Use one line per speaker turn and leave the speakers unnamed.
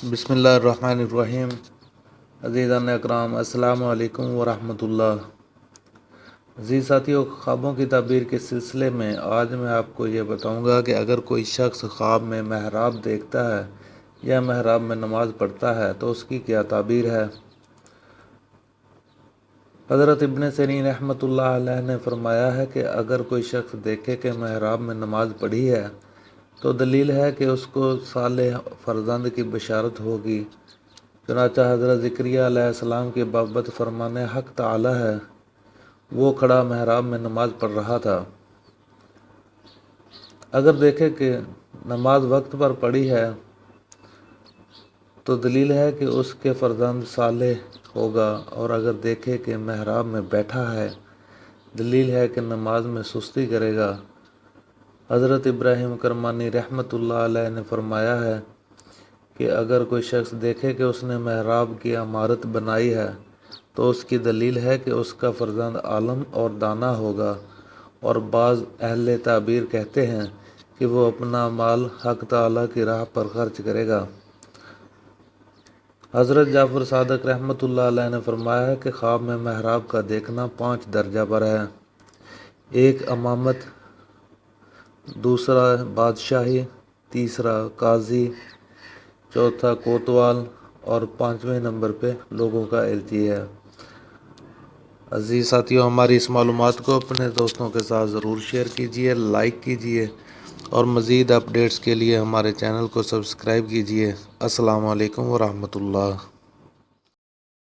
بسم اللہ الرحمن الرحیم۔ عزیزان اکرام، السلام علیکم ورحمۃ اللہ۔ عزیز ساتھیوں، خوابوں کی تعبیر کے سلسلے میں آج میں آپ کو یہ بتاؤں گا کہ اگر کوئی شخص خواب میں محراب دیکھتا ہے یا محراب میں نماز پڑھتا ہے تو اس کی کیا تعبیر ہے۔ حضرت ابن سیرین رحمۃ اللہ علیہ نے فرمایا ہے کہ اگر کوئی شخص دیکھے کہ محراب میں نماز پڑھی ہے تو دلیل ہے کہ اس کو صالح فرزند کی بشارت ہوگی۔ چنانچہ حضرت زکریا علیہ السلام کی بابت فرمان حق تعالی ہے، وہ کھڑا محراب میں نماز پڑھ رہا تھا۔ اگر دیکھے کہ نماز وقت پر پڑھی ہے تو دلیل ہے کہ اس کے فرزند صالح ہوگا، اور اگر دیکھے کہ محراب میں بیٹھا ہے دلیل ہے کہ نماز میں سستی کرے گا۔ حضرت ابراہیم کرمانی رحمۃ اللہ علیہ نے فرمایا ہے کہ اگر کوئی شخص دیکھے کہ اس نے محراب کی عمارت بنائی ہے تو اس کی دلیل ہے کہ اس کا فرزند عالم اور دانا ہوگا، اور بعض اہل تعبیر کہتے ہیں کہ وہ اپنا مال حق تعالی کی راہ پر خرچ کرے گا۔ حضرت جعفر صادق رحمۃ اللہ علیہ نے فرمایا ہے کہ خواب میں محراب کا دیکھنا 5 درجہ پر ہے: 1 امامت، 2 بادشاہی، 3 قاضی، 4 کوتوال، اور 5ویں نمبر پہ لوگوں کا التیا ہے۔ عزیز ساتھیوں، ہماری اس معلومات کو اپنے دوستوں کے ساتھ ضرور شیئر کیجیے، لائک کیجیے، اور مزید اپڈیٹس کے لیے ہمارے چینل کو سبسکرائب کیجیے۔ السلام علیکم ورحمۃ اللہ۔